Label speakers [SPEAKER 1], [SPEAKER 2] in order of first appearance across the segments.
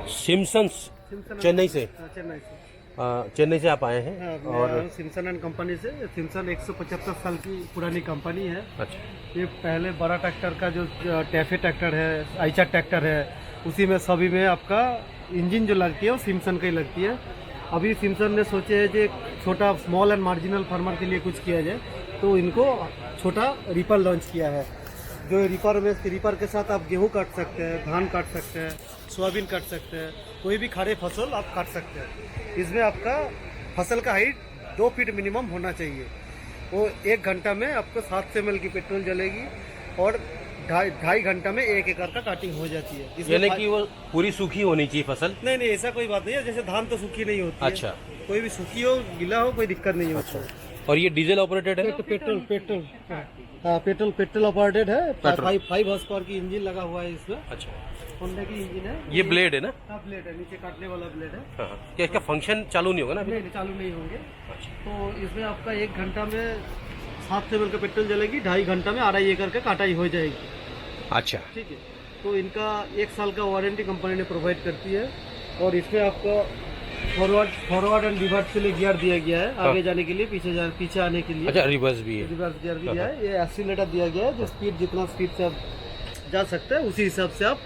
[SPEAKER 1] Simpson's Chennai से।
[SPEAKER 2] चेन्नई से।
[SPEAKER 1] चेन्नई से आप आए हैं?
[SPEAKER 2] हाँ,
[SPEAKER 1] और
[SPEAKER 2] सिम्पसन एंड कंपनी से। सिम्पसन 175 साल की पुरानी कंपनी है।
[SPEAKER 1] अच्छा,
[SPEAKER 2] ये पहले बड़ा ट्रैक्टर का जो टैफे ट्रैक्टर है, आइचा ट्रैक्टर है, उसी में सभी में आपका इंजन जो लगती है वो सिम्पसन की लगती है। अभी सिम्पसन ने सोचे है कि छोटा स्मॉल एंड मार्जिनल फार्मर के लिए कुछ किया जाए, तो इनको छोटा रीपर लॉन्च किया है। जो रीपर के साथ आप गेहूं काट सकते हैं, धान काट सकते हैं, सोयाबीन काट सकते हैं, कोई भी खड़े फसल आप काट सकते हैं। इसमें आपका फसल का हाइट 2 फीट मिनिमम होना चाहिए। वो 1 घंटा में आपको 700 ml की पेट्रोल जलेगी और 2.5 घंटा में 1 एकड़ का काटिंग हो जाती है।
[SPEAKER 1] यानी कि वो पूरी सूखी होनी चाहिए फसल?
[SPEAKER 2] नहीं, ऐसा कोई बात नहीं है। जैसे धान तो सूखी नहीं होती है।
[SPEAKER 1] अच्छा,
[SPEAKER 2] कोई भी सूखी हो, गीला हो, कोई दिक्कत नहीं होती।
[SPEAKER 1] और ये डीजल ऑपरेटेड है?
[SPEAKER 2] पेट्रोल ऑपरेटेड है। 5 हॉर्स पावर की इंजन लगा हुआ है इसमें।
[SPEAKER 1] अच्छा,
[SPEAKER 2] होंडा की इंजन है।
[SPEAKER 1] ये ब्लेड है ना?
[SPEAKER 2] हाँ, ब्लेड है, नीचे काटने वाला ब्लेड है।
[SPEAKER 1] हाँ, क्या इसका फंक्शन चालू नहीं होगा ना अभी?
[SPEAKER 2] नहीं, चालू नहीं होंगे।
[SPEAKER 1] अच्छा,
[SPEAKER 2] तो इसमें आपका 1 घंटा में 700 ml का पेट्रोल जलेगी, 2.5 घंटा में 2.5 एकड़ का काटाई हो जाएगी।
[SPEAKER 1] अच्छा,
[SPEAKER 2] ठीक है। तो इनका 1 साल का वारंटी कंपनी ने प्रोवाइड करती है। और इसमें आपको फॉरवर्ड एंड रिवर्स के लिए गियर दिया गया है, आगे जाने के लिए, पीछे आने के लिए।
[SPEAKER 1] अच्छा, रिवर्स भी है?
[SPEAKER 2] रिवर्स गियर भी दिया है। ये एक्सीलरेटर दिया गया है, जो जितना स्पीड से आप जा सकते हैं उसी हिसाब से आप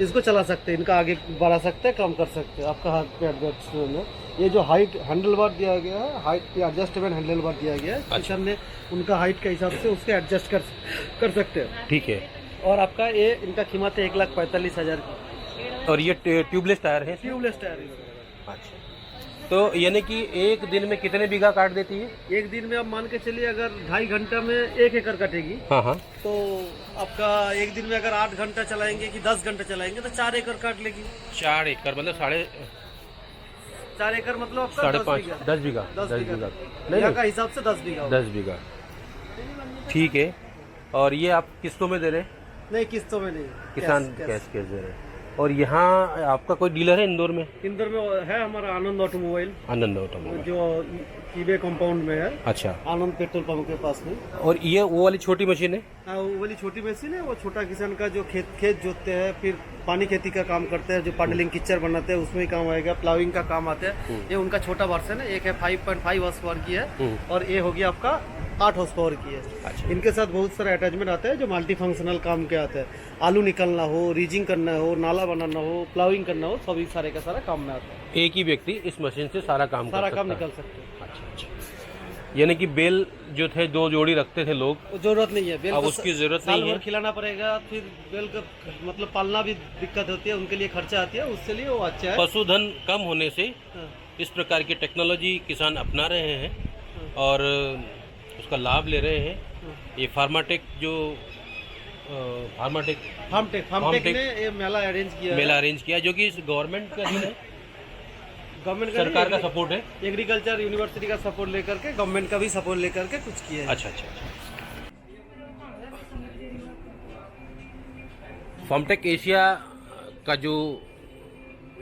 [SPEAKER 2] इसको चला सकते हैं। इनका आगे बढ़ा सकते हैं, कम कर सकते हैं, आपका हाथ पे एडजस्ट में। ये जो हाइट हैंडल बार दिया गया है, हाइट पे एडजस्टमेंट हैंडल बार दिया गया है।
[SPEAKER 1] अच्छा,
[SPEAKER 2] हमने उनका हाइट के हिसाब से उसके एडजस्ट कर सकते हैं।
[SPEAKER 1] ठीक है।
[SPEAKER 2] और आपका ये इनका कीमत है 1,45,000 की।
[SPEAKER 1] और ये ट्यूबलेस टायर है?
[SPEAKER 2] ट्यूबलेस टायर है।
[SPEAKER 1] अच्छा, तो यानी कि एक दिन में कितने बीघा काट देती है?
[SPEAKER 2] एक दिन में आप मान के चलिए, अगर 2.5 घंटा में 1 एकड़ काटेगी,
[SPEAKER 1] हाँ हाँ,
[SPEAKER 2] तो आपका एक दिन में अगर 8 घंटा चलाएंगे कि 10 घंटा चलाएंगे तो 4 एकड़ काट लेगी।
[SPEAKER 1] 4 एकड़ मतलब
[SPEAKER 2] 4 एकड़ मतलब आपका
[SPEAKER 1] 5.5 10 बीघा।
[SPEAKER 2] 10 बीघा
[SPEAKER 1] नहीं,
[SPEAKER 2] का हिसाब से 10 बीघा।
[SPEAKER 1] 10 बीघा, ठीक है। और ये आप किस्तों में दे रहे हैं?
[SPEAKER 2] नहीं, किस्तों में नहीं,
[SPEAKER 1] किसान कैश दे रहे हैं। और यहाँ आपका कोई डीलर है इंदौर में?
[SPEAKER 2] इंदौर में है हमारा आनंद ऑटोमोबाइल,
[SPEAKER 1] आनंद ऑटोमोबाइल,
[SPEAKER 2] जो ईबे कंपाउंड में है।
[SPEAKER 1] अच्छा,
[SPEAKER 2] आनंद पेट्रोल पंप के पास में।
[SPEAKER 1] और ये वो वाली छोटी मशीन है?
[SPEAKER 2] हाँ, वो वाली छोटी मशीन है। वो छोटा किसान का जो खेत जोतते हैं, फिर पानी खेती का काम करते हैं, जो पाडलिंग कीचड़ बनाते हैं, उसमें ही काम आएगा। प्लाविंग का काम आता है। ये उनका छोटा वर्जन है। एक है 5.5 हॉर्स पावर की है, और ये होगी आपका 8 हॉर्स पावर की है।
[SPEAKER 1] अच्छा,
[SPEAKER 2] इनके साथ बहुत सारा अटैचमेंट आता है जो मल्टी फंक्शनल काम के आता है। आलू निकलना हो, रीजिंग करना हो, नाला बनाना हो, प्लाविंग करना हो, सभी सारे का सारा काम में आता है।
[SPEAKER 1] एक ही व्यक्ति इस मशीन से सारा काम
[SPEAKER 2] निकल सकते हैं।
[SPEAKER 1] अच्छा अच्छा, यानी कि बेल जो थे 2 जोड़ी रखते थे लोग,
[SPEAKER 2] जरूरत नहीं है बेल,
[SPEAKER 1] अब उसकी जरूरत नहीं है।
[SPEAKER 2] खिलाना पड़ेगा, फिर बेल का मतलब पालना भी दिक्कत होती है, उनके लिए खर्चा आती है, उसके लिए वो अच्छा है।
[SPEAKER 1] पशुधन कम होने से इस प्रकार की टेक्नोलॉजी किसान अपना रहे हैं और उसका लाभ ले रहे हैं। ये फार्माटेक
[SPEAKER 2] ने ये मेला अरेंज किया
[SPEAKER 1] जो कि गवर्नमेंट का है,
[SPEAKER 2] गवर्नमेंट
[SPEAKER 1] सरकार का सपोर्ट है,
[SPEAKER 2] एग्रीकल्चर यूनिवर्सिटी का सपोर्ट लेकर के, गवर्नमेंट का भी सपोर्ट लेकर के कुछ किया है।
[SPEAKER 1] अच्छा। फार्मटेक एशिया का जो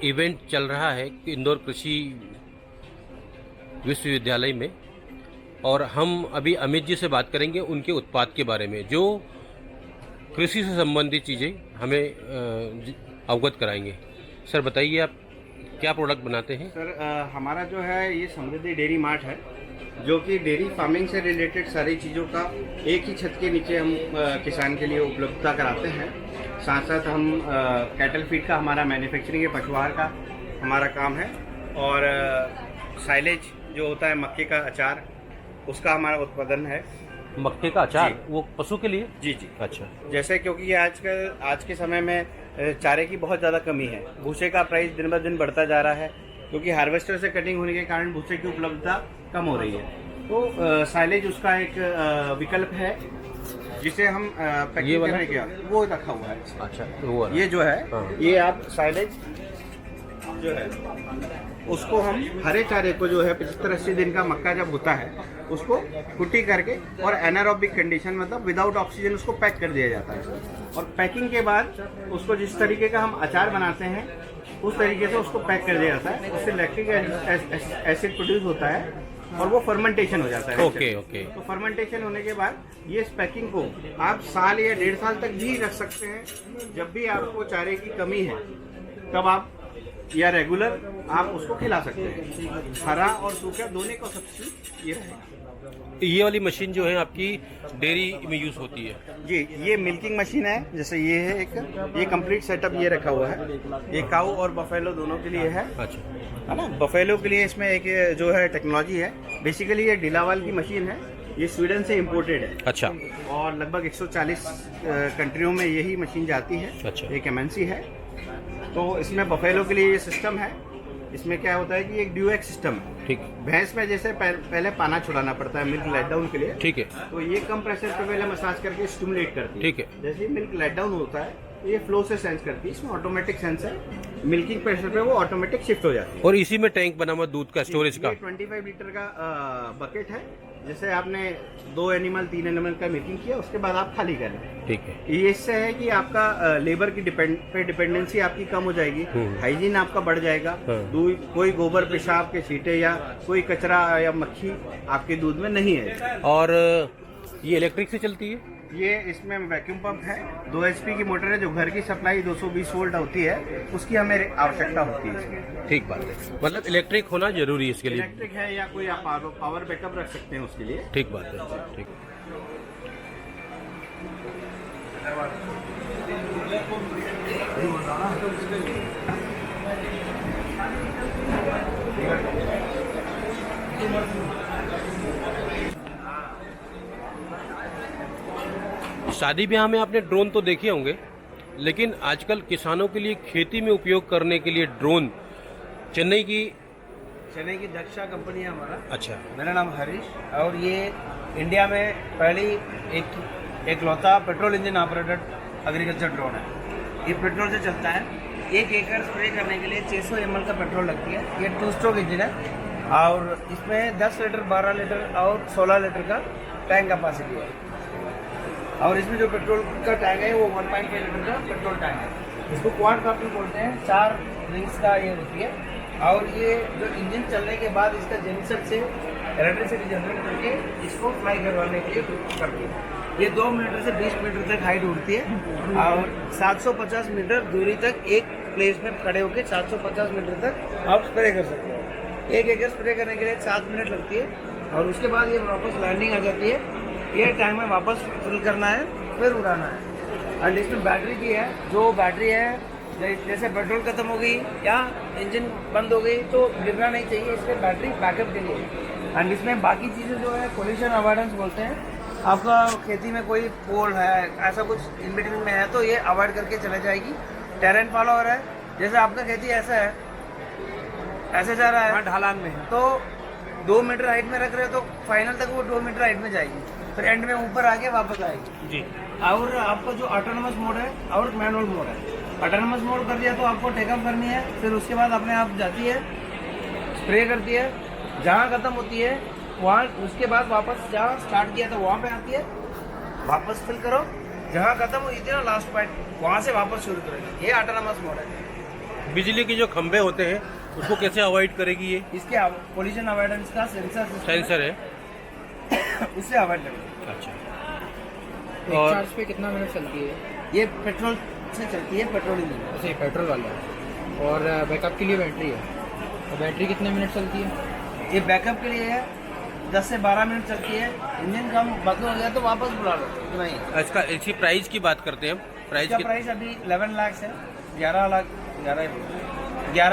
[SPEAKER 1] इवेंट चल रहा है इंदौर कृषि विश्वविद्यालय में, और हम अभी अमित जी से बात करेंगे उनके उत्पाद के बारे में, जो कृषि से संबंधित चीज़ें हमें अवगत कराएंगे। सर बताइए, आप क्या प्रोडक्ट बनाते हैं?
[SPEAKER 3] सर, हमारा जो है ये समृद्धि डेयरी मार्ट है, जो कि डेयरी फार्मिंग से रिलेटेड सारी चीज़ों का एक ही छत के नीचे हम किसान के लिए उपलब्धता कराते हैं। साथ साथ हम कैटल फीड का हमारा मैन्युफैक्चरिंग है, पशुआहार का हमारा काम है, और साइलेज जो होता है मक्के का अचार, उसका हमारा उत्पादन है।
[SPEAKER 1] मक्के का अचार, वो पशु के लिए?
[SPEAKER 3] जी।
[SPEAKER 1] अच्छा।
[SPEAKER 3] जैसे क्योंकि आज के समय में चारे की बहुत ज़्यादा कमी है, भूसे का प्राइस दिन ब दिन बढ़ता जा रहा है, क्योंकि हार्वेस्टर से कटिंग होने के कारण भूसे की उपलब्धता कम हो रही है। तो साइलेज उसका एक विकल्प है, जिसे हम पैकिंग करने के वो रखा हुआ है।
[SPEAKER 1] अच्छा, वो
[SPEAKER 3] ये जो है, ये आप साइलेज जो है उसको हम हरे चारे को जो है 75-80 दिन का मक्का जब होता है उसको कुट्टी करके और एनारोबिक कंडीशन मतलब विदाउट ऑक्सीजन उसको पैक कर दिया जाता है। और पैकिंग के बाद उसको जिस तरीके का हम अचार बनाते हैं उस तरीके से उसको पैक कर दिया जाता है। उससे लैक्टिक एसिड प्रोड्यूस होता है और वो फर्मेंटेशन हो जाता है।
[SPEAKER 1] ओके।
[SPEAKER 3] तो फर्मेंटेशन होने के बाद ये इस पैकिंग को आप साल या 1.5 साल तक भी रख सकते हैं। जब भी आपको चारे की कमी है तब आप या रेगुलर आप उसको खिला सकते हैं। हरा और सूखा दोनों का सब्सिडी ये रहेगा।
[SPEAKER 1] ये वाली मशीन जो है आपकी डेयरी में यूज होती है?
[SPEAKER 3] जी, ये मिल्किंग मशीन है। जैसे ये है एक, ये कंप्लीट सेटअप ये रखा हुआ है। ये काऊ और बफेलो दोनों के लिए है।
[SPEAKER 1] अच्छा,
[SPEAKER 3] है ना। बफेलो के लिए इसमें एक जो है टेक्नोलॉजी है। बेसिकली ये डिलावाल की मशीन है। ये स्वीडन से इम्पोर्टेड है।
[SPEAKER 1] अच्छा,
[SPEAKER 3] और लगभग 140 कंट्रियों में यही मशीन जाती है।
[SPEAKER 1] अच्छा।
[SPEAKER 3] एक एमएनसी है। तो इसमें बफेलो के लिए ये सिस्टम है। इसमें क्या होता है कि एक ड्यूएक्स सिस्टम है।
[SPEAKER 1] ठीक,
[SPEAKER 3] भैंस में जैसे पहले पाना छुड़ाना पड़ता है मिल्क लेट डाउन के लिए,
[SPEAKER 1] ठीक है,
[SPEAKER 3] तो ये कम प्रेशर पे पहले मसाज करके स्टिमुलेट करती है।
[SPEAKER 1] ठीक है।
[SPEAKER 3] जैसे ही मिल्क लेट डाउन होता है तो ये फ्लो से सेंस करती है। इसमें ऑटोमेटिक सेंस है। मिल्किंग प्रेशर पे वो ऑटोमेटिक शिफ्ट हो जाती है।
[SPEAKER 1] और इसी में टैंक बना हुआ दूध का स्टोरेज का?
[SPEAKER 3] ये 25 लीटर का बकेट है। जैसे आपने 2 एनिमल 3 एनिमल का मिल्किंग किया, उसके बाद आप खाली करें।
[SPEAKER 1] ठीक है।
[SPEAKER 3] ये इससे है कि आपका लेबर की डिपेंडेंसी आपकी कम हो जाएगी। हाइजीन आपका बढ़ जाएगा।
[SPEAKER 1] हाँ।
[SPEAKER 3] दूध, कोई गोबर पेशाब के छींटे या कोई कचरा या मक्खी आपके दूध में नहीं है।
[SPEAKER 1] और ये इलेक्ट्रिक से चलती है?
[SPEAKER 3] ये इसमें वैक्यूम पंप है। 2 HP की मोटर है। जो घर की सप्लाई 220 वोल्ट होती है, उसकी हमें आवश्यकता होती है इसमें।
[SPEAKER 1] ठीक बात है, मतलब इलेक्ट्रिक होना जरूरी है इसके लिए?
[SPEAKER 3] इलेक्ट्रिक है या कोई आप पावर बैकअप रख सकते हैं उसके लिए।
[SPEAKER 1] ठीक बात है, ठीक। शादी ब्याह में आपने ड्रोन तो देखे होंगे, लेकिन आजकल किसानों के लिए खेती में उपयोग करने के लिए ड्रोन चेन्नई की
[SPEAKER 4] दक्षा कंपनी है हमारा।
[SPEAKER 1] अच्छा,
[SPEAKER 4] मेरा नाम हरीश, और ये इंडिया में पहली एकलौता petrol engine operated agriculture drone है। ये पेट्रोल से चलता है। 1 एकड़ स्प्रे करने के लिए 600 ml का पेट्रोल लगती है। ये 2 स्ट्रोक इंजन है और इसमें 10 लीटर, 12 लीटर और 16 लीटर का टैंक कैपेसिटी है। और इसमें जो पेट्रोल का टैंक है वो 1.5 लीटर का पेट्रोल टैंक है। इसको क्वाड कापी बोलते हैं। 4 रिंग्स का ये होती है। और ये जो इंजन चलने के बाद इसका जेनसेट से इलेक्ट्रिसिटी जनरेट करके इसको फ्लाई करवाने के लिए करती है। ये 2 मीटर से 20 मीटर तक हाइट उड़ती है और 750 मीटर दूरी तक एक प्लेस में खड़े होकर 750 मीटर तक आप स्प्रे कर सकते हो। 1 एकड़ स्प्रे करने के लिए 7 मिनट लगती है और उसके बाद ये वापस लैंडिंग आ जाती है। ये टैंक में वापस फिल करना है, फिर उड़ाना है। और इसमें बैटरी की है। जो बैटरी है, जैसे पेट्रोल खत्म हो गई या इंजन बंद हो गई तो गिरना नहीं चाहिए। इसमें बैटरी बैकअप के लिए। एंड इसमें बाकी चीज़ें जो है पोल्यूशन अवॉइडेंस बोलते हैं। आपका खेती में कोई पोल है, ऐसा कुछ इन बिटवीन में है तो ये अवॉइड करके चले जाएगी। टेरेन फॉलोअर है। जैसे आपका खेती ऐसा है, ऐसे जा रहा है, ढलान में है, तो 2 मीटर हाइट में रख रहे हो तो फाइनल तक वो 2 मीटर हाइट में जाएगी, फिर एंड में ऊपर आके वापस आएगी जी। और आपका जो ऑटोनोमस मोड है और मैनुअल मोड है। ऑटोनोमस मोड कर दिया तो आपको टेकअप करनी है, फिर उसके बाद अपने आप जाती है, स्प्रे करती है, जहाँ खत्म होती है वहाँ, उसके बाद वापस जहाँ स्टार्ट किया था वहाँ पे आती है, वापस फिल करो, जहाँ खत्म हुई थी ना लास्ट पॉइंट, वहाँ से वापस शुरू करेगी। ये ऑटोनोमस मोड है।
[SPEAKER 1] बिजली के जो खंभे होते हैं उसको कैसे अवॉइड करेगी ये?
[SPEAKER 4] इसके पोल्यूशन अवॉइडेंस का
[SPEAKER 1] सेंसर है,
[SPEAKER 4] उससे अवॉइड करेगी।
[SPEAKER 1] अच्छा, और
[SPEAKER 5] चार्ज पे कितना मिनट चलती है?
[SPEAKER 4] ये पेट्रोल से चलती है, पेट्रोल इंजन।
[SPEAKER 5] अच्छा, ये पेट्रोल वाला है। और बैकअप के लिए बैटरी है, तो बैटरी कितने मिनट चलती है?
[SPEAKER 4] ये बैकअप के लिए है, 10 से 12 मिनट चलती है। इंजन कम बंद हो गया तो वापस बुला लो, इतना ही।
[SPEAKER 1] इसका इसी प्राइस की बात करते हैं हम। प्राइस
[SPEAKER 4] इसका प्राइस अभी 11 लाख है, 11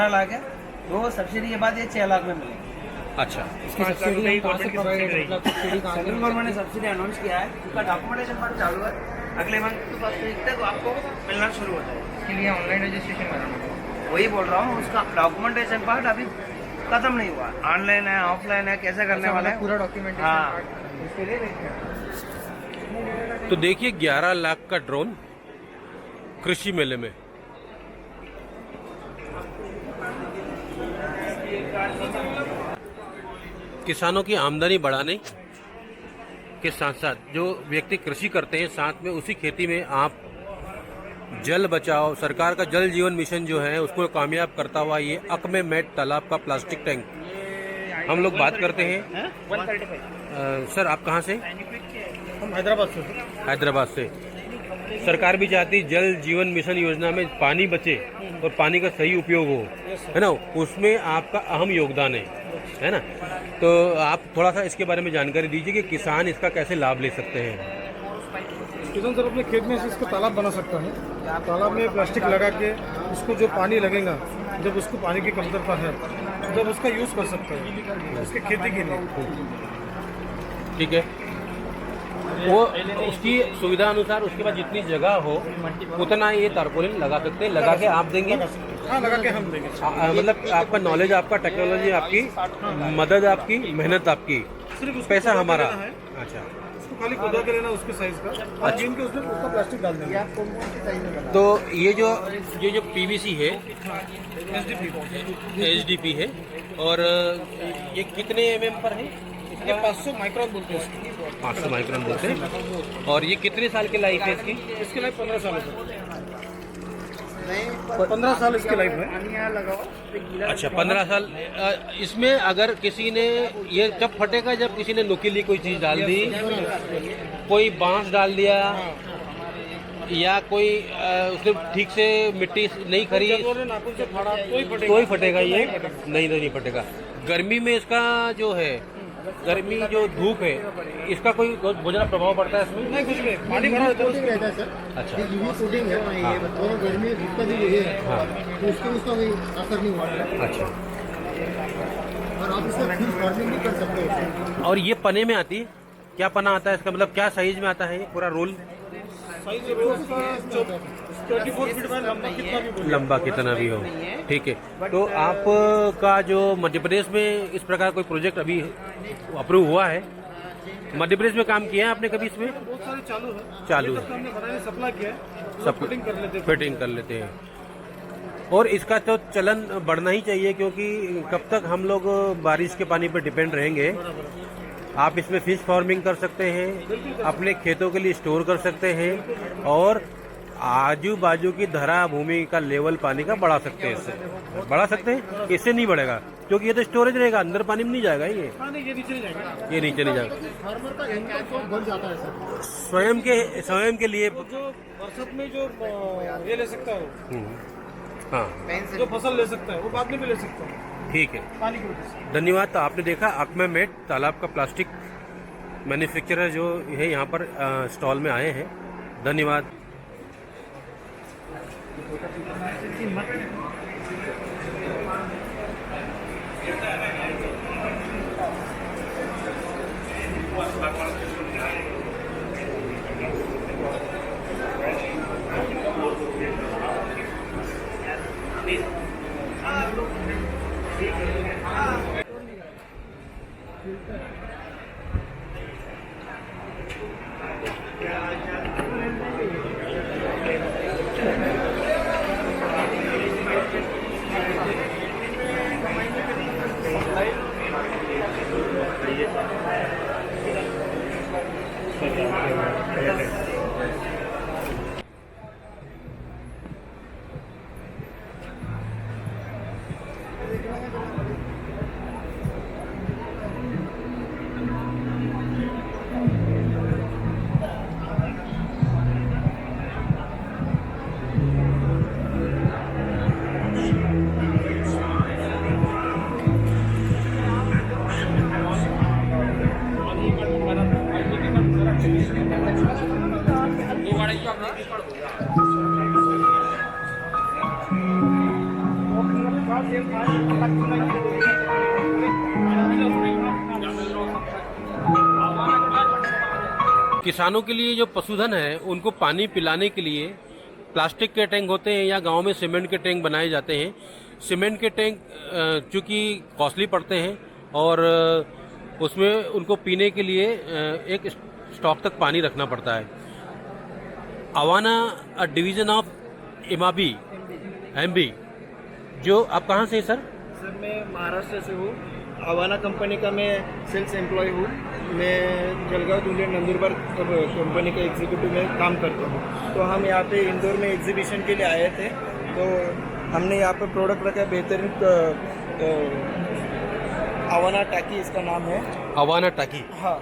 [SPEAKER 4] लाख है। तो सब्सिडी के बाद ये 6 लाख में मिलेगी।
[SPEAKER 1] अच्छा,
[SPEAKER 5] इसकी सब्सिडी कहाँ से प्रोवाइड है? मतलब सब्सिडी कहाँ
[SPEAKER 4] सेंट्रल
[SPEAKER 5] से?
[SPEAKER 4] गवर्नमेंट ने सब्सिडी अनाउंस किया है। उसका डॉक्यूमेंटेशन पार्ट चालू है। अगले मंथ के फर्स्ट वीक तक आपको मिलना शुरू हो जाएगा।
[SPEAKER 5] इसके लिए ऑनलाइन रजिस्ट्रेशन कराना होगा।
[SPEAKER 4] वही बोल रहा हूँ, उसका डॉक्यूमेंटेशन पार्ट अभी खत्म नहीं हुआ। ऑनलाइन है, ऑफलाइन है, कैसे करने वाला है
[SPEAKER 5] पूरा डॉक्यूमेंटेशन
[SPEAKER 4] हाँ,
[SPEAKER 5] पार्ट
[SPEAKER 4] उसके लिए वेट करना।
[SPEAKER 1] तो देखिए 11 लाख का ड्रोन कृषि मेले में। किसानों की आमदनी बढ़ाने के साथ साथ जो व्यक्ति कृषि करते हैं, साथ में उसी खेती में आप जल बचाओ, सरकार का जल जीवन मिशन जो है उसको कामयाब करता हुआ ये अकमे मेट तालाब का प्लास्टिक टैंक हम लोग बात करते हैं।
[SPEAKER 4] 135।
[SPEAKER 1] सर आप कहाँ से?
[SPEAKER 2] हम हैदराबाद से।
[SPEAKER 1] हैदराबाद से। सरकार भी चाहती है जल जीवन मिशन योजना में पानी बचे और पानी का सही उपयोग हो, है ना, उसमें आपका अहम योगदान है ना। तो आप थोड़ा सा इसके बारे में जानकारी दीजिए कि किसान इसका कैसे लाभ ले सकते हैं।
[SPEAKER 2] किसान सर अपने खेत में से इसको तालाब बना सकता है, तालाब में प्लास्टिक लगा के उसको जो पानी लगेगा, जब उसको पानी की कमतरता है जब उसका यूज़ कर सकता है उसके खेती के लिए।
[SPEAKER 1] ठीक है, वो उसकी सुविधा अनुसार उसके बाद जितनी जगह हो उतना ये तारपोलिन लगा सकते हैं, लगा के आप देंगे।
[SPEAKER 2] हाँ, लगा के हम देंगे।
[SPEAKER 1] मतलब आपका नॉलेज, आपका टेक्नोलॉजी आपकी, मदद आपकी, मेहनत आपकी,
[SPEAKER 2] सिर्फ उसको
[SPEAKER 1] पैसा
[SPEAKER 2] खुदा के
[SPEAKER 1] हमारा।
[SPEAKER 2] लेना है,
[SPEAKER 1] अच्छा,
[SPEAKER 2] उसको खाली खुदा के लेना उसके साइज का, और जिनके उसमें उसका प्लास्टिक डाल देंगे।
[SPEAKER 1] तो ये जो पीवीसी है एचडीपी है, और ये कितने एमएम पर है?
[SPEAKER 2] ये 500 माइक्रोन बोलते हैं इसको।
[SPEAKER 1] 500 माइक्रोन बोलते हैं। और ये कितने साल की लाइफ है इसकी?
[SPEAKER 2] इसकी लाइफ 15 साल है। 15 साल इसकी लाइफ है।
[SPEAKER 1] अच्छा, 15 साल। इसमें अगर किसी ने, ये जब फटेगा जब किसी ने नुकीली कोई चीज़ डाल दी, कोई बांस डाल दिया, या कोई उसने ठीक से मिट्टी नहीं खरी,
[SPEAKER 2] नाखून से फाड़ा
[SPEAKER 1] तो ही फटेगा ये, नहीं फटेगा। गर्मी में इसका जो है, गर्मी जो धूप है, इसका कोई बहुत ज़्यादा प्रभाव पड़ता है इसमें?
[SPEAKER 2] नहीं, कुछ नहीं, पानी भरा रहता है सर।
[SPEAKER 1] अच्छा,
[SPEAKER 2] कोटिंग है,
[SPEAKER 1] हाँ।
[SPEAKER 2] और गर्मी में धूप का जो ये है,
[SPEAKER 1] हाँ,
[SPEAKER 2] तो उसका कोई असर नहीं होता।
[SPEAKER 1] अच्छा।
[SPEAKER 2] और आप इसका फिर फार्मिंग भी कर सकते हो।
[SPEAKER 1] और ये पने में आती है, क्या पना आता है इसका, मतलब क्या साइज में आता है ये पूरा रोल?
[SPEAKER 2] साइज 24 फीट में लंबा कितना भी बोलिए।
[SPEAKER 1] लंबा कितना भी हो, ठीक है। तो आपका जो मध्य प्रदेश में इस प्रकार कोई प्रोजेक्ट अभी अप्रूव हुआ है? मध्य प्रदेश में काम किया है आपने कभी इसमें?
[SPEAKER 2] बहुत सारे चालू है।
[SPEAKER 1] चालू है,
[SPEAKER 2] हमने बनाने सप्लाई किया है,
[SPEAKER 1] सब
[SPEAKER 2] फिटिंग कर लेते हैं।
[SPEAKER 1] फिटिंग कर लेते हैं। और इसका तो चलन बढ़ना ही चाहिए, क्योंकि कब तक हम लोग बारिश के पानी पर डिपेंड रहेंगे। आप इसमें फिश फार्मिंग कर सकते हैं, अपने खेतों के लिए स्टोर कर सकते हैं, और आजू बाजू की धरा भूमि का लेवल पानी का बढ़ा सकते हैं। इससे बढ़ा सकते हैं, इससे नहीं बढ़ेगा क्योंकि ये तो स्टोरेज रहेगा, अंदर पानी में नहीं जाएगा ये।
[SPEAKER 2] हाँ, नहीं, ये नीचे नहीं जाएगा।
[SPEAKER 1] ये नीचे नहीं जाएगा।
[SPEAKER 2] फार्मर का इनकम सोर्स बढ़ जाता है सर।
[SPEAKER 1] स्वयं के लिए।
[SPEAKER 2] जो बरसात में जो ये ले सकता है,
[SPEAKER 1] हाँ,
[SPEAKER 2] जो फसल ले सकता है वो बाद में भी ले सकता है,
[SPEAKER 1] ठीक है,
[SPEAKER 2] पानी की वजह से।
[SPEAKER 1] धन्यवाद। तो आपने देखा अक्मेमेट तालाब का प्लास्टिक मैन्युफैक्चरर जो है यहाँ पर स्टॉल में आए हैं। धन्यवाद। किसानों के लिए जो पशुधन है उनको पानी पिलाने के लिए प्लास्टिक के टैंक होते हैं या गांव में सीमेंट के टैंक बनाए जाते हैं। सीमेंट के टैंक चूँकि कॉस्टली पड़ते हैं और उसमें उनको पीने के लिए एक स्टॉक तक पानी रखना पड़ता है। अवाना डिवीज़न ऑफ इमाबी एमबी, जो आप कहाँ से हैं सर?
[SPEAKER 2] सर मैं महाराष्ट्र से हूँ। अवाना कंपनी का मैं सेल्स एम्प्लॉय हूँ। मैं जलगांव धुले नंदुरबार कंपनी के एग्जीक्यूटिव में काम करता हूँ। तो हम यहाँ पे इंदौर में एग्जीबिशन के लिए आए थे, तो हमने यहाँ पे प्रोडक्ट रखा है बेहतरीन। अवाना टाकी इसका नाम है।
[SPEAKER 1] अवाना टाकी।
[SPEAKER 2] हाँ,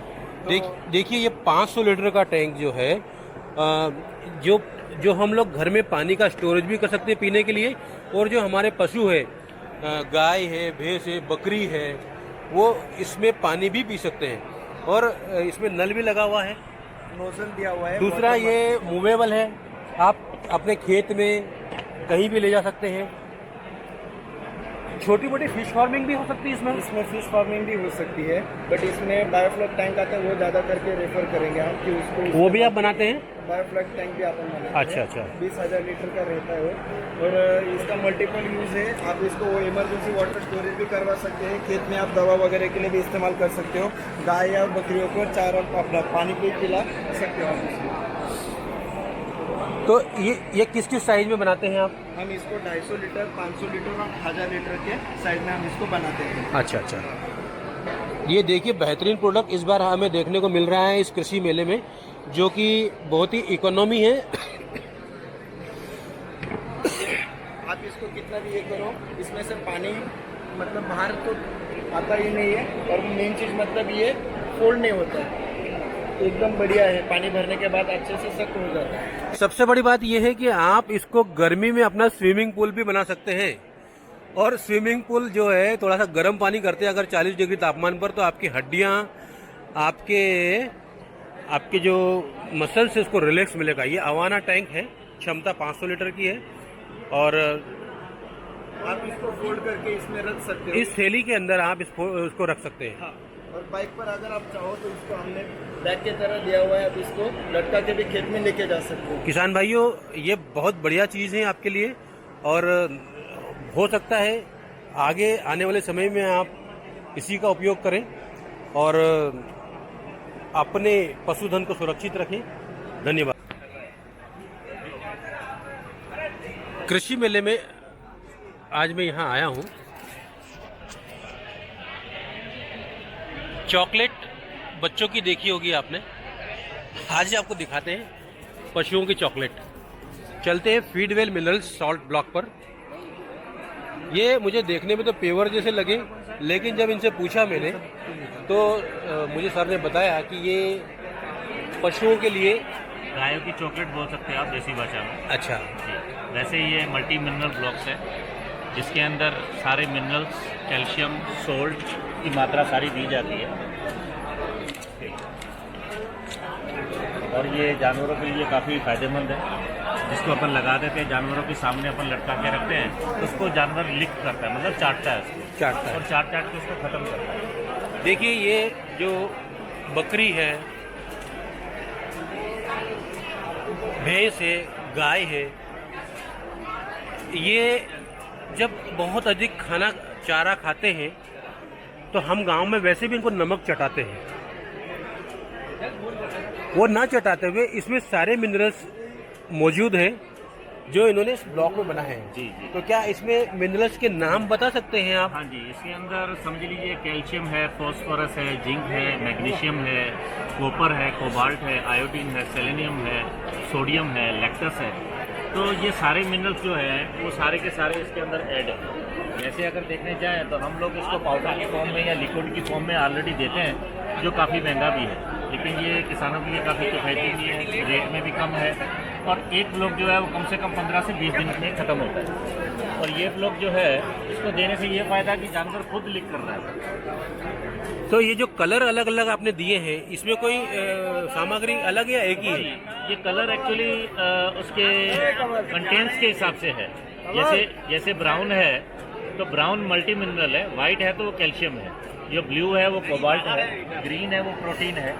[SPEAKER 1] देखिए ये 500 लीटर का टैंक जो है जो जो हम लोग घर में पानी का स्टोरेज भी कर सकते हैं पीने के लिए, और जो हमारे पशु है, गाय है, भैंस है, बकरी है, वो इसमें पानी भी पी सकते हैं। और इसमें नल भी लगा हुआ है,
[SPEAKER 4] नोजल दिया हुआ है।
[SPEAKER 1] दूसरा ये मूवेबल है, आप अपने खेत में कहीं भी ले जा सकते हैं। छोटी मोटी फिश फार्मिंग भी हो सकती है इसमें।
[SPEAKER 4] इसमें फिश फार्मिंग भी हो सकती है, बट इसमें बायोफ्लड टैंक आता है, वो ज़्यादा करके रेफर करेंगे हम कि उसको।
[SPEAKER 1] वो भी आप बनाते हैं?
[SPEAKER 4] बायोफ्लड टैंक भी अपन बनाते हैं।
[SPEAKER 1] अच्छा अच्छा।
[SPEAKER 4] 20,000 लीटर का रहता है वो, और इसका मल्टीपल यूज़ है। आप इसको इमरजेंसी वाटर स्टोरेज भी करवा सकते हैं, खेत में आप दवा वगैरह के लिए भी इस्तेमाल कर सकते हो। गाय या बकरियों को चारा अपना पानी भी पिला सकते हो आप इसमें।
[SPEAKER 1] तो ये किस किस साइज में बनाते हैं आप?
[SPEAKER 4] हम इसको 250 लीटर, 500 लीटर और 1000 लीटर के साइज में हम इसको बनाते हैं।
[SPEAKER 1] अच्छा अच्छा। ये देखिए बेहतरीन प्रोडक्ट इस बार हमें देखने को मिल रहा है इस कृषि मेले में, जो कि बहुत ही इकोनॉमी है।
[SPEAKER 4] आप इसको कितना भी ये करो, इसमें से पानी मतलब बाहर तो आता ही नहीं है, और मेन चीज़ मतलब ये फोल्ड नहीं होता है, एकदम बढ़िया है। पानी भरने के बाद अच्छे से सख्त हो जाता है।
[SPEAKER 1] सबसे बड़ी बात यह है कि आप इसको गर्मी में अपना स्विमिंग पूल भी बना सकते हैं। और स्विमिंग पूल जो है थोड़ा सा गर्म पानी करते हैं अगर 40 डिग्री तापमान पर, तो आपकी हड्डियां, आपके जो मसल्स है उसको रिलैक्स मिलेगा। ये अवाना टैंक है, क्षमता 500 लीटर की है, और
[SPEAKER 4] आप इसको फोल्ड करके इसमें रख सकते हो।
[SPEAKER 1] इस थैली के अंदर आप इसको रख सकते हैं।
[SPEAKER 4] हाँ, और बाइक पर अगर आप चाहो तो इसको हमने बैग की तरह दिया हुआ है, आप इसको लटका के भी खेत में लेके जा सकते हो।
[SPEAKER 1] किसान भाइयों, ये बहुत बढ़िया चीज़ है आपके लिए, और हो सकता है आगे आने वाले समय में आप इसी का उपयोग करें और अपने पशुधन को सुरक्षित रखें। धन्यवाद। कृषि मेले में आज मैं यहाँ आया हूँ। चॉकलेट बच्चों की देखी होगी आपने, आज आपको दिखाते हैं पशुओं की चॉकलेट। चलते हैं फीडवेल मिनरल्स सॉल्ट ब्लॉक पर। ये मुझे देखने में तो पेवर जैसे लगे, लेकिन जब इनसे पूछा मैंने तो मुझे सर ने बताया कि ये पशुओं के लिए
[SPEAKER 6] गायों की चॉकलेट बोल सकते हैं आप देसी भाषा में।
[SPEAKER 1] अच्छा
[SPEAKER 6] जी, वैसे ये मल्टी मिनरल ब्लॉक्स है, जिसके अंदर सारे मिनरल्स, कैल्शियम, सोल्ट की मात्रा सारी दी जाती है। और ये जानवरों के लिए काफ़ी फ़ायदेमंद है। जिसको अपन लगा देते हैं, जानवरों के सामने अपन लटका के रखते हैं, तो उसको जानवर लिक करता है, मतलब चाटता है उसको,
[SPEAKER 1] चाटता है।
[SPEAKER 6] और चाट के उसको ख़त्म करता है।
[SPEAKER 1] देखिए, ये जो बकरी है, भैंस है, गाय है, ये जब बहुत अधिक खाना चारा खाते हैं तो हम गांव में वैसे भी इनको नमक चटाते हैं। वो ना चटाते हुए इसमें सारे मिनरल्स मौजूद हैं जो इन्होंने इस ब्लॉक में बना है।
[SPEAKER 6] जी जी।
[SPEAKER 1] तो क्या इसमें मिनरल्स के नाम बता सकते हैं आप?
[SPEAKER 6] हाँ जी, इसके अंदर समझ लीजिए कैल्शियम है, फॉस्फोरस है, जिंक है, मैग्नीशियम है, कॉपर है, कोबाल्ट है, आयोडीन है, सेलेनियम है, सोडियम है, लैक्टस है। तो ये सारे मिनरल्स जो है वो सारे के सारे इसके अंदर ऐड है। जैसे अगर देखने जाएँ तो हम लोग इसको पाउडर की फॉर्म में या लिक्विड की फॉर्म में ऑलरेडी देते हैं, जो काफ़ी महंगा भी है, लेकिन ये किसानों के लिए काफ़ी किफ़ायती भी है, रेट में भी कम है, और एक ब्लॉक जो है वो कम से कम 15 से 20 दिन में ख़त्म होता है। और ये ब्लॉक जो है इसको देने से ये फ़ायदा कि जानवर खुद लिक कर रहा है।
[SPEAKER 1] तो ये जो कलर अलग अलग आपने दिए हैं, इसमें कोई सामग्री अलग है या एक ही है?
[SPEAKER 6] ये कलर एक्चुअली उसके कंटेंट्स के हिसाब से है। जैसे ब्राउन है तो ब्राउन मल्टी मिनरल है, वाइट है तो वो कैल्शियम है, जो ब्लू है वो कोबाल्ट है, ग्रीन है वो प्रोटीन है।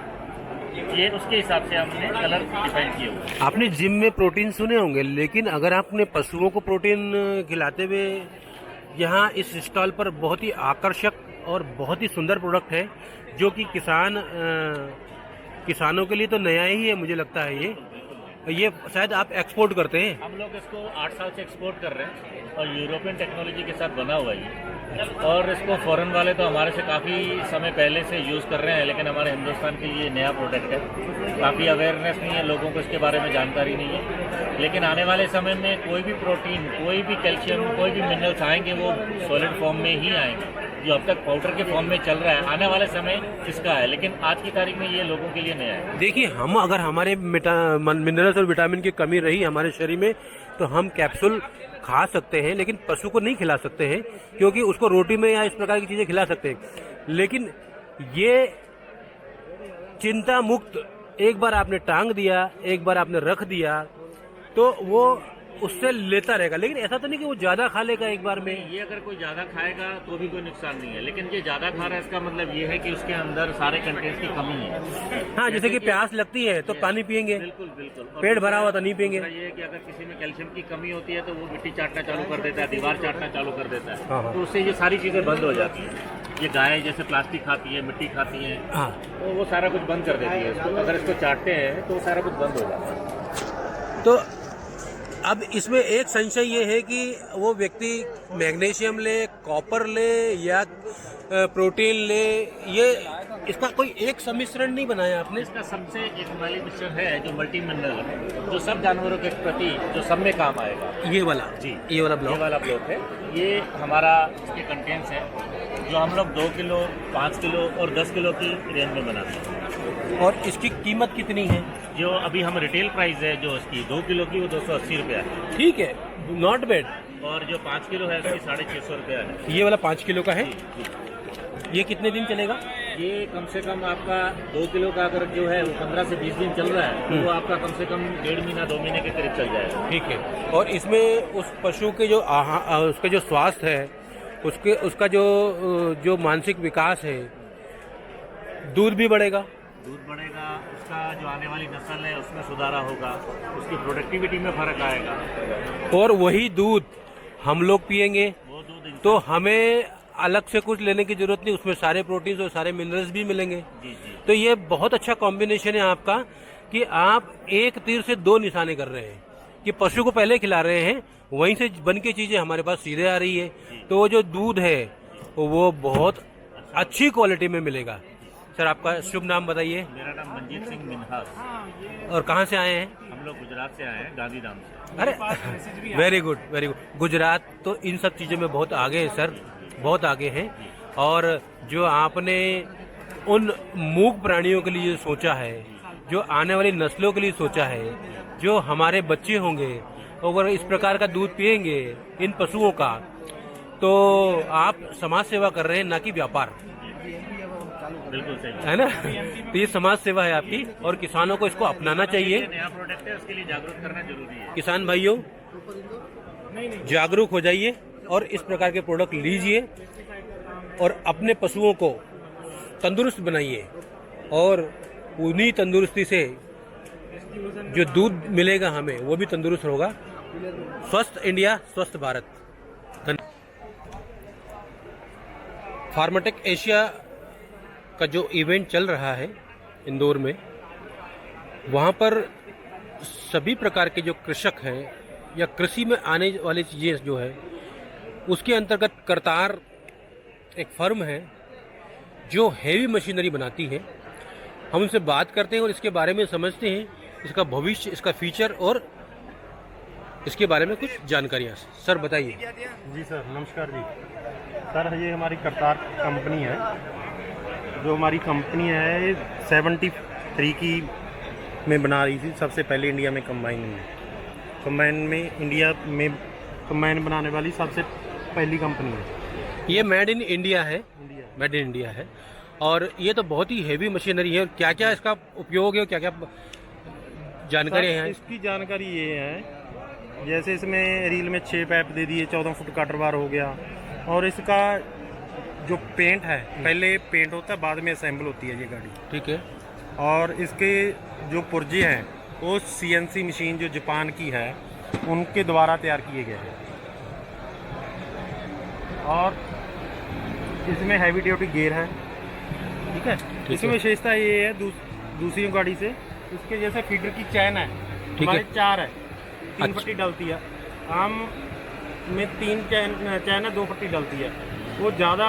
[SPEAKER 6] ये उसके हिसाब से हमने कलर डिफाइन किए हुए।
[SPEAKER 1] आपने जिम में प्रोटीन सुने होंगे, लेकिन अगर आपने पशुओं को प्रोटीन खिलाते हुए यहाँ इस स्टॉल पर बहुत ही आकर्षक और बहुत ही सुंदर प्रोडक्ट है, जो कि किसानों के लिए तो नया ही है मुझे लगता है। ये शायद आप एक्सपोर्ट करते हैं?
[SPEAKER 6] हम लोग इसको 8 साल से एक्सपोर्ट कर रहे हैं, और यूरोपियन टेक्नोलॉजी के साथ बना हुआ है ये। और इसको फॉरेन वाले तो हमारे से काफ़ी समय पहले से यूज़ कर रहे हैं, लेकिन हमारे हिंदुस्तान के लिए नया प्रोडक्ट है। काफ़ी अवेयरनेस नहीं है, लोगों को इसके बारे में जानकारी नहीं है, लेकिन आने वाले समय में कोई भी प्रोटीन, कोई भी कैल्शियम, कोई भी मिनरल्स आएंगे वो सॉलिड फॉर्म में ही आएंगे। जो अब तक पाउडर के फॉर्म में चल रहा है, आने वाले समय इसका है, लेकिन आज की तारीख में ये लोगों के लिए नया है।
[SPEAKER 1] देखिए, हम अगर हमारे मिनरल्स और विटामिन की कमी रही हमारे शरीर में तो हम कैप्सूल खा सकते हैं, लेकिन पशु को नहीं खिला सकते हैं, क्योंकि उसको रोटी में या इस प्रकार की चीज़ें खिला सकते हैं। लेकिन ये चिंता मुक्त एक बार आपने टांग दिया, एक बार आपने रख दिया, तो वो उससे लेता रहेगा। लेकिन ऐसा तो नहीं कि वो ज्यादा खा लेगा एक बार में।
[SPEAKER 6] ये अगर कोई ज्यादा खाएगा तो भी कोई नुकसान नहीं है, लेकिन ये ज्यादा खा रहा है इसका मतलब ये है कि उसके अंदर सारे कंटेंट्स की कमी है।
[SPEAKER 1] हाँ, जैसे कि प्यास लगती है तो पानी पियेंगे,
[SPEAKER 6] बिल्कुल बिल्कुल। और
[SPEAKER 1] पेट भरा हुआ तो नहीं पियेंगे।
[SPEAKER 6] ये है कि अगर किसी में कैल्शियम की कमी होती है तो वो मिट्टी चाटना चालू कर देता है, दीवार चाटना चालू कर देता है,
[SPEAKER 1] हाँ, हाँ।
[SPEAKER 6] तो उससे ये सारी चीजें बंद हो जाती हैं। ये गाय जैसे प्लास्टिक खाती है, मिट्टी खाती है,
[SPEAKER 1] हाँ,
[SPEAKER 6] तो वो सारा कुछ बंद कर देती है इसको। अगर इसको चाटते हैं तो सारा कुछ बंद हो जाता है।
[SPEAKER 1] तो अब इसमें एक संशय ये है कि वो व्यक्ति मैग्नीशियम ले, कॉपर ले या प्रोटीन ले, ये इसका कोई एक सम्मिश्रण नहीं बनाया आपने?
[SPEAKER 6] इसका सबसे एक वाली मिक्सचर है जो मल्टी मिनरल है, जो सब जानवरों के प्रति जो सब में काम आएगा।
[SPEAKER 1] ये वाला
[SPEAKER 6] जी,
[SPEAKER 1] ये वाला ब्लॉक,
[SPEAKER 6] ये वाला ब्लॉक है। ये हमारा इसके कंटेंट्स है जो हम लोग 2 किलो, 5 किलो और 10 किलो की रेंज में बनाते हैं।
[SPEAKER 1] और इसकी कीमत कितनी है?
[SPEAKER 6] जो अभी हम रिटेल प्राइस है जो इसकी 2 किलो की वो 280 रुपया है।
[SPEAKER 1] ठीक है, नॉट बैड।
[SPEAKER 6] और जो 5 किलो है उसकी 650 रुपया है।
[SPEAKER 1] ये वाला 5 किलो का है।
[SPEAKER 6] जी।
[SPEAKER 1] ये कितने दिन चलेगा?
[SPEAKER 6] ये कम से कम आपका 2 किलो का अगर जो है वो 15 से 20 दिन चल रहा है तो वो आपका कम से कम 1.5 महीना 2 महीने के करीब चल जाएगा।
[SPEAKER 1] ठीक है। और इसमें उस पशु के जो उसके जो स्वास्थ्य है, उसका जो मानसिक विकास है, दूध भी बढ़ेगा,
[SPEAKER 6] उसका जो आने वाली नस्ल है उसमें सुधारा होगा, उसकी प्रोडक्टिविटी में फर्क आएगा।
[SPEAKER 1] और वही दूध हम लोग पिएंगे
[SPEAKER 6] वो दूध
[SPEAKER 1] तो हमें अलग से कुछ लेने की जरूरत नहीं, उसमें सारे प्रोटीन्स और सारे मिनरल्स भी मिलेंगे।
[SPEAKER 6] जी जी।
[SPEAKER 1] तो ये बहुत अच्छा कॉम्बिनेशन है आपका कि आप एक तीर से 2 निशाने कर रहे हैं कि पशु को पहले खिला रहे हैं, वहीं से बन के चीजें हमारे पास सीधे आ रही है। तो वो जो दूध है वो बहुत अच्छी क्वालिटी में मिलेगा। सर, आपका शुभ नाम बताइए।
[SPEAKER 6] मेरा नाम मंजीत सिंह मिन्हास।
[SPEAKER 1] और कहाँ से आए हैं?
[SPEAKER 6] हम लोग गुजरात से आए हैं, गांधीधाम से।
[SPEAKER 1] अरे very good, very good. Gujarat तो इन सब चीज़ों में बहुत आगे है सर, बहुत आगे हैं। और जो आपने उन मूक प्राणियों के लिए सोचा है, जो आने वाली नस्लों के लिए सोचा है, जो हमारे बच्चे होंगे अगर इस प्रकार का दूध पिएंगे इन पशुओं का, तो आप समाज सेवा कर रहे हैं, ना कि व्यापार।
[SPEAKER 6] बिल्कुल सही
[SPEAKER 1] है ना? तो ये समाज सेवा है आपकी, और किसानों को इसको अपनाना चाहिए।
[SPEAKER 6] नया प्रोडक्ट है, उसके लिए जागरूक करना जरूरी है।
[SPEAKER 1] किसान भाइयों, जागरूक हो जाइए और इस प्रकार के प्रोडक्ट लीजिए और अपने पशुओं को तंदुरुस्त बनाइए, और उन्हीं तंदुरुस्ती से जो दूध मिलेगा हमें वो भी तंदुरुस्त होगा। स्वस्थ इंडिया, स्वस्थ भारत। फार्माटेक एशिया का जो इवेंट चल रहा है इंदौर में, वहाँ पर सभी प्रकार के जो कृषक हैं या कृषि में आने वाली चीज़ें जो है, उसके अंतर्गत करतार एक फर्म है जो हेवी मशीनरी बनाती है। हम उनसे बात करते हैं और इसके बारे में समझते हैं, इसका भविष्य, इसका फीचर और इसके बारे में कुछ जानकारियाँ। सर बताइए।
[SPEAKER 2] जी सर, नमस्कार जी। सर, ये हमारी करतार कंपनी है। जो हमारी कंपनी है 73 की में बना रही थी, सबसे पहले इंडिया में कंबाइन में इंडिया में कंबाइन बनाने वाली सबसे पहली कंपनी है।
[SPEAKER 1] ये मेड इन इंडिया है, मेड इन इंडिया है। और ये तो बहुत ही हेवी मशीनरी है। क्या क्या इसका उपयोग है, क्या क्या जानकारी है?
[SPEAKER 2] इसकी जानकारी ये है, जैसे इसमें रील में 6 पाइप दे दिए, 14 फुट का टरबार हो गया। और इसका जो पेंट है, पहले पेंट होता है, बाद में असेंबल होती है ये गाड़ी।
[SPEAKER 1] ठीक है।
[SPEAKER 2] और इसके जो पुर्जे हैं वो CNC मशीन जो जापान की है उनके द्वारा तैयार किए गए हैं। और इसमें हैवी ड्यूटी गियर है। ठीक है। इसमें विशेषता ये है दूसरी गाड़ी से, इसके जैसे फीडर की चैन है, हमारे 4 है, 3 पट्टी डलती है। आम में 3 चैन है, 2 पट्टी डलती है। वो ज़्यादा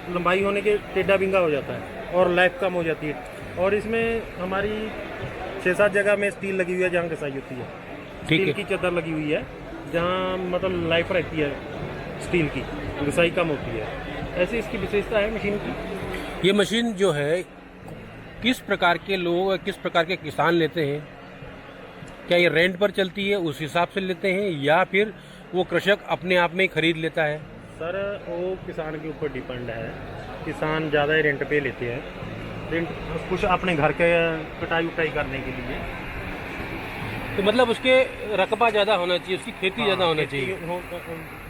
[SPEAKER 2] लंबाई होने के टेढ़ा बिंगा हो जाता है और लाइफ कम हो जाती है। और इसमें हमारी 6-7 जगह में स्टील लगी हुई है जहाँ घिसाई होती है। स्टील की चादर लगी हुई है जहाँ मतलब लाइफ रहती है, स्टील की घिसाई कम होती है।
[SPEAKER 7] ऐसी इसकी विशेषता है मशीन की।
[SPEAKER 1] ये मशीन जो है किस प्रकार के लोग, किस प्रकार के किसान लेते हैं? क्या ये रेंट पर चलती है, उस हिसाब से लेते हैं, या फिर वो कृषक अपने आप में ही खरीद लेता है?
[SPEAKER 7] सर वो किसान के ऊपर डिपेंड है। किसान ज़्यादा ही रेंट पे लेते हैं, रेंट कुछ अपने घर के कटाई उटाई करने के लिए।
[SPEAKER 1] तो मतलब उसके रकबा ज़्यादा होना चाहिए, उसकी खेती ज़्यादा होना चाहिए।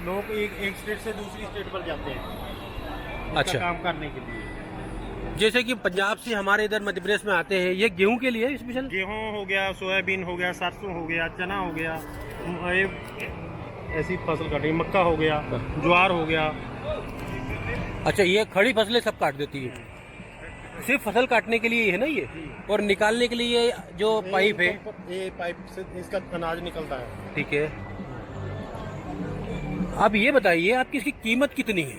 [SPEAKER 7] लोग एक स्टेट से दूसरी स्टेट पर जाते हैं उसका
[SPEAKER 1] अच्छा।
[SPEAKER 7] काम करने के लिए।
[SPEAKER 1] जैसे कि पंजाब से हमारे इधर मध्य प्रदेश में आते हैं, ये गेहूं के लिए स्पेशल?
[SPEAKER 7] गेहूँ हो गया, सोयाबीन हो गया, सरसों हो गया, चना हो गया, ये ऐसी फसल काटी, मक्का हो गया, ज्वार हो गया।
[SPEAKER 1] अच्छा, ये खड़ी फसलें सब काट देती है? सिर्फ फसल काटने के लिए ही है ना ये? और निकालने के लिए ये जो पाइप है,
[SPEAKER 7] ये पाइप से इसका अनाज निकलता है।
[SPEAKER 1] ठीक है। अब ये बताइए आपकी इसकी कीमत कितनी है?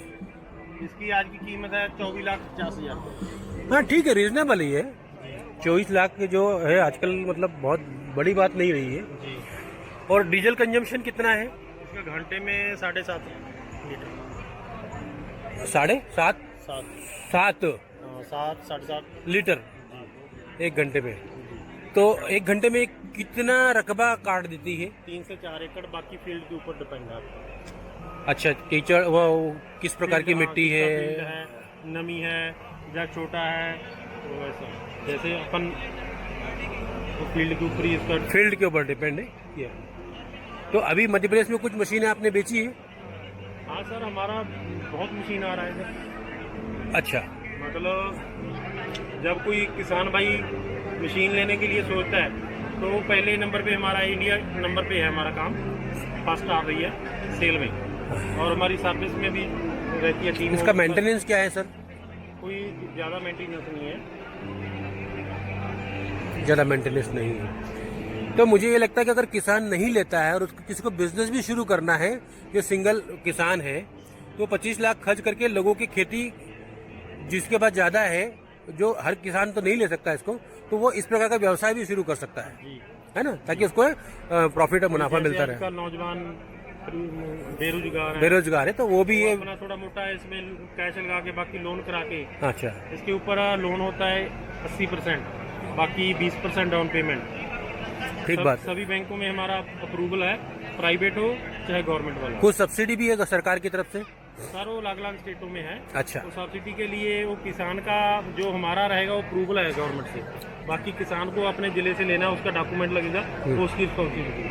[SPEAKER 7] इसकी आज की कीमत है 24,50,000।
[SPEAKER 1] हाँ ठीक है, रीजनेबल ही है। 24 लाख जो है आजकल मतलब बहुत बड़ी बात नहीं रही है।
[SPEAKER 7] जी।
[SPEAKER 1] और डीजल कंजम्पशन कितना है?
[SPEAKER 7] इसका घंटे में 7.5 लीटर।
[SPEAKER 1] 7.5
[SPEAKER 7] 7 7.5
[SPEAKER 1] लीटर एक घंटे में। तो एक घंटे में कितना रकबा काट देती है?
[SPEAKER 7] 3 से 4 एकड़, बाकी फील्ड के ऊपर डिपेंड है।
[SPEAKER 1] अच्छा, कीचड़ वो किस प्रकार की मिट्टी
[SPEAKER 7] फील्ड
[SPEAKER 1] है?
[SPEAKER 7] है, नमी है या छोटा है, तो वैसा जैसे अपन तो फील्ड के ऊपर ही इसका।
[SPEAKER 1] फील्ड के ऊपर डिपेंड है ये। तो अभी मध्य प्रदेश में कुछ मशीनें आपने बेची है?
[SPEAKER 7] हाँ सर, हमारा बहुत मशीन आ रहा है सर।
[SPEAKER 1] अच्छा।
[SPEAKER 7] मतलब जब कोई किसान भाई मशीन लेने के लिए सोचता है तो पहले नंबर पे हमारा इंडिया नंबर पे है, हमारा काम फर्स्ट आ रही है सेल में, और हमारी सर्विस में भी रहती है टीम।
[SPEAKER 1] इसका मेंटेनेंस क्या है सर?
[SPEAKER 7] कोई ज़्यादा मेंटेनेंस नहीं है।
[SPEAKER 1] ज़्यादा मेंटेनेंस नहीं है। तो मुझे ये लगता है कि अगर किसान नहीं लेता है और उसको किसी को बिजनेस भी शुरू करना है, जो सिंगल किसान है, तो 25 लाख खर्च करके लोगों की खेती जिसके पास ज़्यादा है, जो हर किसान तो नहीं ले सकता इसको, तो वो इस प्रकार का व्यवसाय भी शुरू कर सकता है ना, ताकि उसको प्रॉफिट और मुनाफा मिलता रहे।
[SPEAKER 7] नौजवान
[SPEAKER 1] बेरोजगार है तो वो भी ये
[SPEAKER 7] अपना थोड़ा मोटा है, इसमें कैश लगा के बाकी लोन करा के।
[SPEAKER 1] अच्छा।
[SPEAKER 7] इसके ऊपर लोन होता है 80%, बाकी 20% डाउन पेमेंट।
[SPEAKER 1] ठीक बात।
[SPEAKER 7] सभी बैंकों में हमारा अप्रूवल है, प्राइवेट हो चाहे गवर्नमेंट वाला।
[SPEAKER 1] कुछ सब्सिडी भी है सरकार की तरफ से?
[SPEAKER 7] सर वो अलग अलग स्टेटों में है।
[SPEAKER 1] अच्छा।
[SPEAKER 7] तो सब्सिडी के लिए वो किसान का जो हमारा रहेगा वो अप्रूवल है गवर्नमेंट से, बाकी किसान को अपने जिले से लेना, उसका डॉक्यूमेंट लगेगा, तो उसकी रिस्पॉन्सिबिलिटी।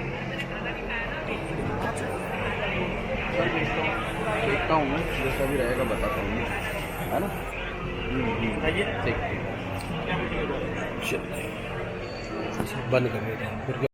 [SPEAKER 3] देखता हूँ मैं, जैसा भी रहेगा बताता हूँ, है ना?
[SPEAKER 7] आइए।
[SPEAKER 1] बंद कर देते हैं।